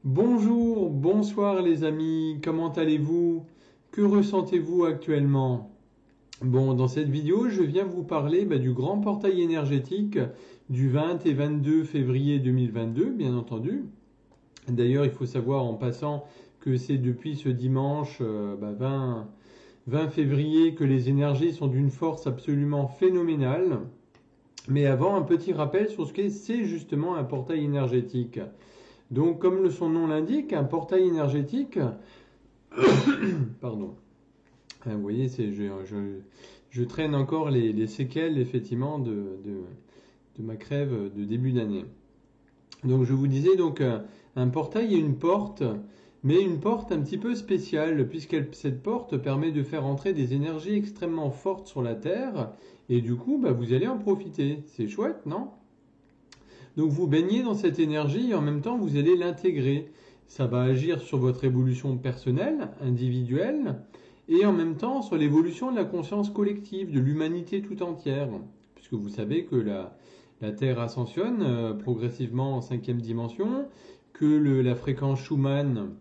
Bonjour, bonsoir les amis, comment allez-vous? Que ressentez-vous actuellement? Bon, dans cette vidéo, je viens vous parler du grand portail énergétique du 20 et 22 février 2022, bien entendu. D'ailleurs, il faut savoir en passant que c'est depuis ce dimanche 20 février que les énergies sont d'une force absolument phénoménale. Mais avant, un petit rappel sur ce qu'est c'est justement un portail énergétique. Donc, comme son nom l'indique, un portail énergétique, pardon, vous voyez, je traîne encore les séquelles, effectivement, de ma crève de début d'année. Donc, je vous disais, donc, un portail est une porte, mais une porte un petit peu spéciale, puisque cette porte permet de faire entrer des énergies extrêmement fortes sur la Terre, et du coup, vous allez en profiter. C'est chouette, non? Donc vous baignez dans cette énergie et en même temps vous allez l'intégrer. Ça va agir sur votre évolution personnelle, individuelle, et en même temps sur l'évolution de la conscience collective, de l'humanité tout entière. Puisque vous savez que la Terre ascensionne progressivement en 5e dimension, que la fréquence Schumann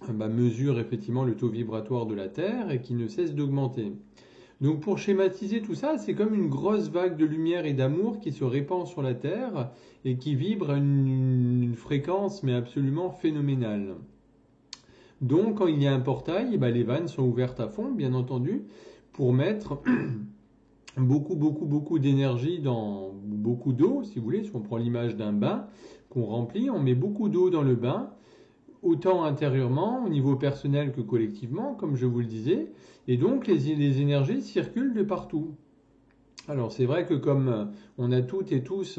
mesure effectivement le taux vibratoire de la Terre et qui ne cesse d'augmenter. Donc pour schématiser tout ça, c'est comme une grosse vague de lumière et d'amour qui se répand sur la Terre et qui vibre à une fréquence mais absolument phénoménale. Donc quand il y a un portail, les vannes sont ouvertes à fond, bien entendu, pour mettre beaucoup d'énergie dans beaucoup d'eau, si vous voulez. Si on prend l'image d'un bain qu'on remplit, on met beaucoup d'eau dans le bain, autant intérieurement, au niveau personnel que collectivement, comme je vous le disais, et donc les énergies circulent de partout. Alors c'est vrai que comme on a toutes et tous,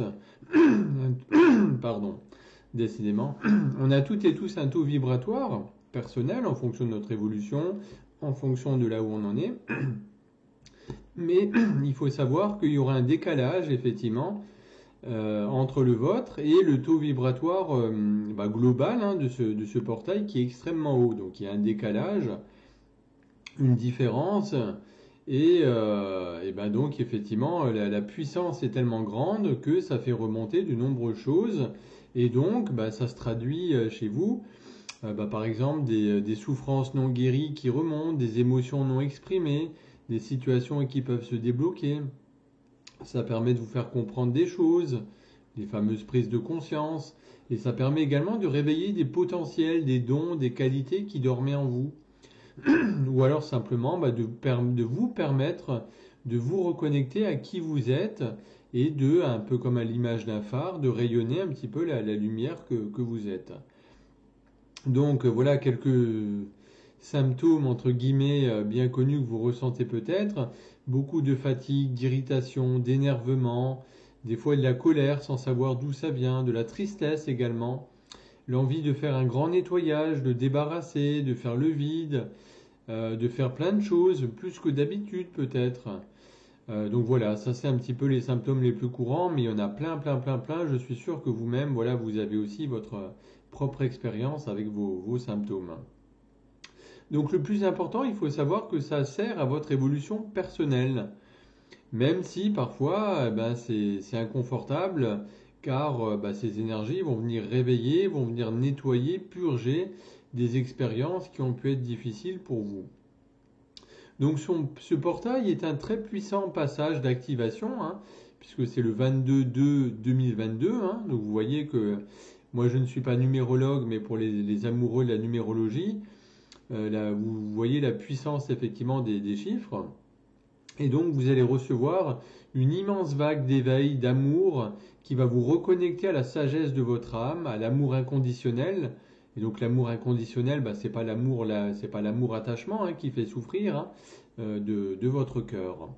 pardon, décidément, on a toutes et tous un taux vibratoire personnel en fonction de notre évolution, en fonction de là où on en est, mais il faut savoir qu'il y aura un décalage effectivement entre le vôtre et le taux vibratoire global de ce portail qui est extrêmement haut. Donc il y a un décalage, une différence, et donc effectivement la puissance est tellement grande que ça fait remonter de nombreuses choses, et donc ça se traduit chez vous, par exemple des souffrances non guéries qui remontent, des émotions non exprimées, des situations qui peuvent se débloquer. Ça permet de vous faire comprendre des choses, les fameuses prises de conscience, et ça permet également de réveiller des potentiels, des dons, des qualités qui dormaient en vous. Ou alors simplement de vous permettre de vous reconnecter à qui vous êtes et un peu comme à l'image d'un phare, de rayonner un petit peu la lumière que vous êtes. Donc voilà quelques symptômes entre guillemets bien connus que vous ressentez peut-être. Beaucoup de fatigue, d'irritation, d'énervement, des fois de la colère sans savoir d'où ça vient, de la tristesse également, l'envie de faire un grand nettoyage, de débarrasser, de faire le vide, de faire plein de choses, plus que d'habitude peut-être. Donc voilà, ça c'est un petit peu les symptômes les plus courants, mais il y en a plein. Je suis sûr que vous-même, voilà, vous avez aussi votre propre expérience avec vos symptômes. Donc le plus important, il faut savoir que ça sert à votre évolution personnelle. Même si parfois c'est inconfortable, car ces énergies vont venir réveiller, vont venir nettoyer, purger des expériences qui ont pu être difficiles pour vous. Donc ce portail est un très puissant passage d'activation, puisque c'est le 22/2/2022. Donc vous voyez que moi je ne suis pas numérologue, mais pour les amoureux de la numérologie, là, vous voyez la puissance effectivement des chiffres. Et donc vous allez recevoir une immense vague d'éveil, d'amour, qui va vous reconnecter à la sagesse de votre âme, à l'amour inconditionnel. Et donc l'amour inconditionnel, c'est pas l'amour attachement qui fait souffrir de votre cœur.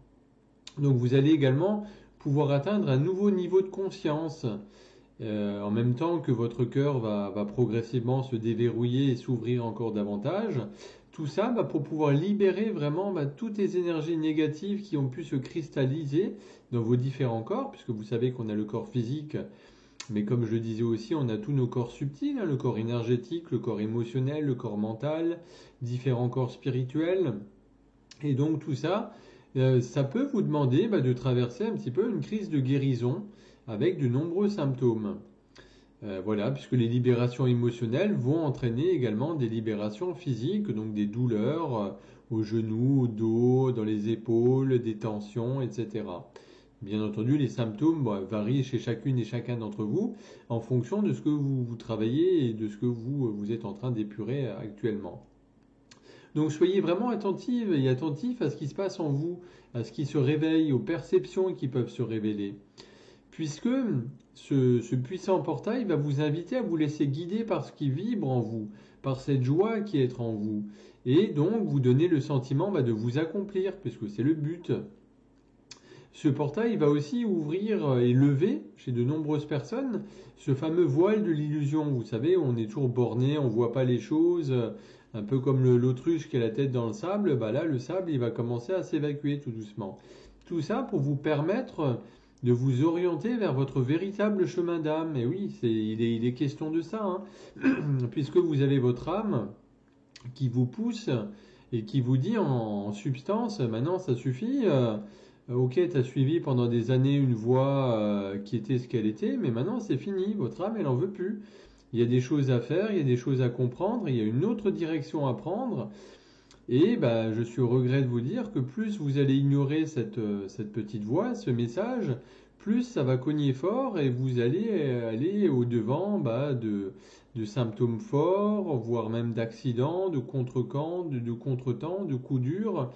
Donc vous allez également pouvoir atteindre un nouveau niveau de conscience, en même temps que votre cœur va progressivement se déverrouiller et s'ouvrir encore davantage. Tout ça pour pouvoir libérer vraiment toutes les énergies négatives qui ont pu se cristalliser dans vos différents corps, puisque vous savez qu'on a le corps physique, mais comme je le disais aussi, on a tous nos corps subtils, le corps énergétique, le corps émotionnel, le corps mental, différents corps spirituels. Et donc tout ça, ça peut vous demander de traverser un petit peu une crise de guérison avec de nombreux symptômes. Voilà, puisque les libérations émotionnelles vont entraîner également des libérations physiques, donc des douleurs aux genoux, au dos, dans les épaules, des tensions, etc. Bien entendu, les symptômes varient chez chacune et chacun d'entre vous en fonction de ce que vous travaillez et de ce que vous êtes en train d'épurer actuellement. Donc soyez vraiment attentive et attentif à ce qui se passe en vous, à ce qui se réveille, aux perceptions qui peuvent se révéler. Puisque ce puissant portail va vous inviter à vous laisser guider par ce qui vibre en vous, par cette joie qui est en vous. Et donc vous donner le sentiment de vous accomplir, puisque c'est le but. Ce portail va aussi ouvrir et lever chez de nombreuses personnes ce fameux voile de l'illusion. Vous savez, on est toujours borné, on ne voit pas les choses, un peu comme l'autruche qui a la tête dans le sable. Là, le sable, il va commencer à s'évacuer tout doucement. Tout ça pour vous permettre de vous orienter vers votre véritable chemin d'âme. Et oui, il est question de ça, hein. Puisque vous avez votre âme qui vous pousse et qui vous dit en substance, maintenant ça suffit. Ok, tu as suivi pendant des années une voie qui était ce qu'elle était, mais maintenant c'est fini, votre âme elle n'en veut plus. Il y a des choses à faire, il y a des choses à comprendre, il y a une autre direction à prendre. Et je suis au regret de vous dire que plus vous allez ignorer cette petite voix, ce message, plus ça va cogner fort et vous allez aller au-devant de symptômes forts, voire même d'accidents, de contretemps, de coups durs.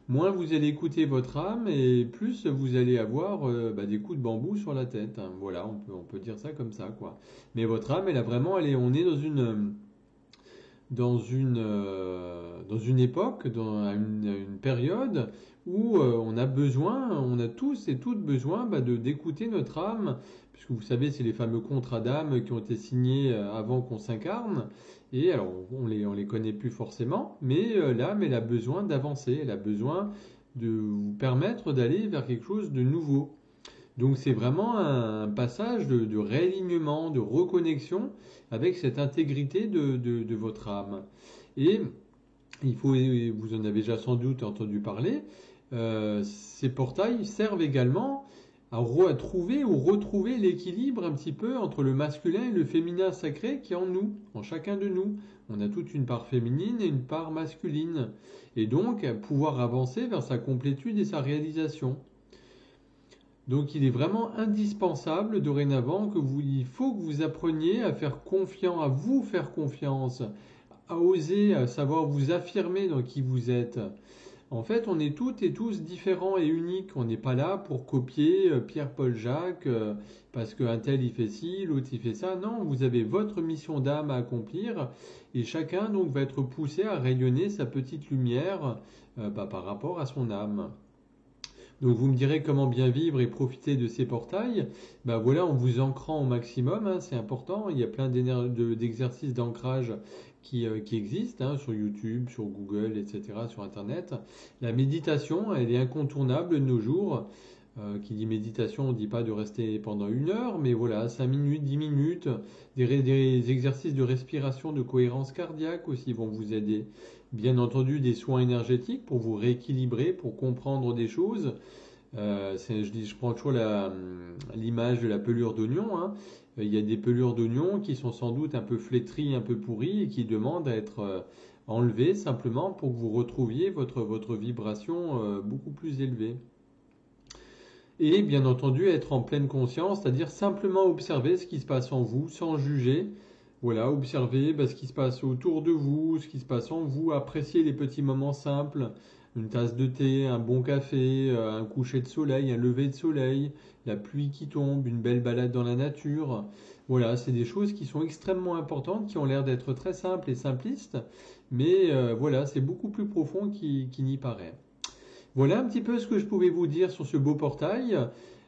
Moins vous allez écouter votre âme et plus vous allez avoir des coups de bambou sur la tête, hein. Voilà, on peut dire ça comme ça, quoi. Mais votre âme, elle a vraiment, on est dans une époque, dans une période où on a tous et toutes besoin d'écouter notre âme, puisque vous savez, c'est les fameux contrats d'âme qui ont été signés avant qu'on s'incarne. Et alors, on les connaît plus forcément, mais l'âme, elle a besoin d'avancer, elle a besoin de vous permettre d'aller vers quelque chose de nouveau. Donc c'est vraiment un passage de réalignement, de reconnexion avec cette intégrité de votre âme. Et vous en avez déjà sans doute entendu parler, ces portails servent également à trouver ou retrouver l'équilibre un petit peu entre le masculin et le féminin sacré qui est en nous, en chacun de nous. On a toute une part féminine et une part masculine. Et donc pouvoir avancer vers sa complétude et sa réalisation. Donc il est vraiment indispensable dorénavant il faut que vous appreniez à vous faire confiance, à oser, à savoir vous affirmer dans qui vous êtes. En fait, on est toutes et tous différents et uniques. On n'est pas là pour copier Pierre, Paul, Jacques, parce qu'un tel il fait ci, l'autre il fait ça. Non, vous avez votre mission d'âme à accomplir et chacun donc va être poussé à rayonner sa petite lumière par rapport à son âme. Donc vous me direz comment bien vivre et profiter de ces portails. Voilà, en vous ancrant au maximum, hein, c'est important. Il y a plein d'exercices d'ancrage qui existent, hein, sur YouTube, sur Google, etc., sur Internet. La méditation, elle est incontournable de nos jours. Qui dit méditation, on ne dit pas de rester pendant 1 heure, mais voilà, 5 minutes, 10 minutes. Des exercices de respiration, de cohérence cardiaque aussi vont vous aider. Bien entendu, des soins énergétiques pour vous rééquilibrer, pour comprendre des choses. Je prends toujours l'image de la pelure d'oignon, hein. Il y a des pelures d'oignon qui sont sans doute un peu flétries, un peu pourries et qui demandent à être enlevées simplement pour que vous retrouviez votre vibration beaucoup plus élevée. Et bien entendu, être en pleine conscience, c'est-à-dire simplement observer ce qui se passe en vous sans juger. Voilà, observer ce qui se passe autour de vous, ce qui se passe en vous, apprécier les petits moments simples, une tasse de thé, un bon café, un coucher de soleil, un lever de soleil, la pluie qui tombe, une belle balade dans la nature. Voilà, c'est des choses qui sont extrêmement importantes, qui ont l'air d'être très simples et simplistes, mais voilà, c'est beaucoup plus profond qu'il n'y paraît. Voilà un petit peu ce que je pouvais vous dire sur ce beau portail.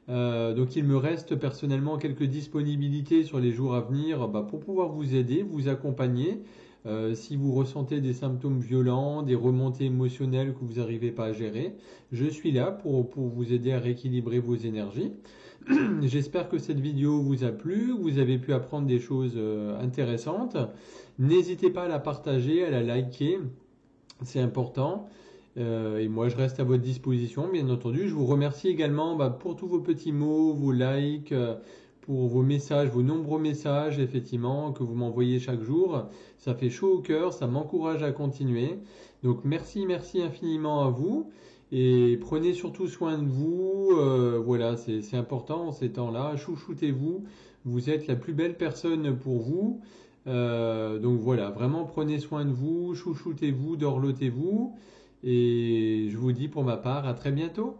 Donc il me reste personnellement quelques disponibilités sur les jours à venir pour pouvoir vous aider, vous accompagner. Si vous ressentez des symptômes violents, des remontées émotionnelles que vous n'arrivez pas à gérer, je suis là pour vous aider à rééquilibrer vos énergies. J'espère que cette vidéo vous a plu, que vous avez pu apprendre des choses intéressantes. N'hésitez pas à la partager, à la liker, c'est important. Et moi, je reste à votre disposition, bien entendu. Je vous remercie également pour tous vos petits mots, vos likes, pour vos messages, vos nombreux messages, effectivement, que vous m'envoyez chaque jour. Ça fait chaud au cœur, ça m'encourage à continuer. Donc merci, merci infiniment à vous. Et prenez surtout soin de vous. Voilà, c'est important en ces temps-là. Chouchoutez-vous. Vous êtes la plus belle personne pour vous. Donc voilà, vraiment prenez soin de vous, chouchoutez-vous, dorlotez-vous. Et je vous dis pour ma part, à très bientôt.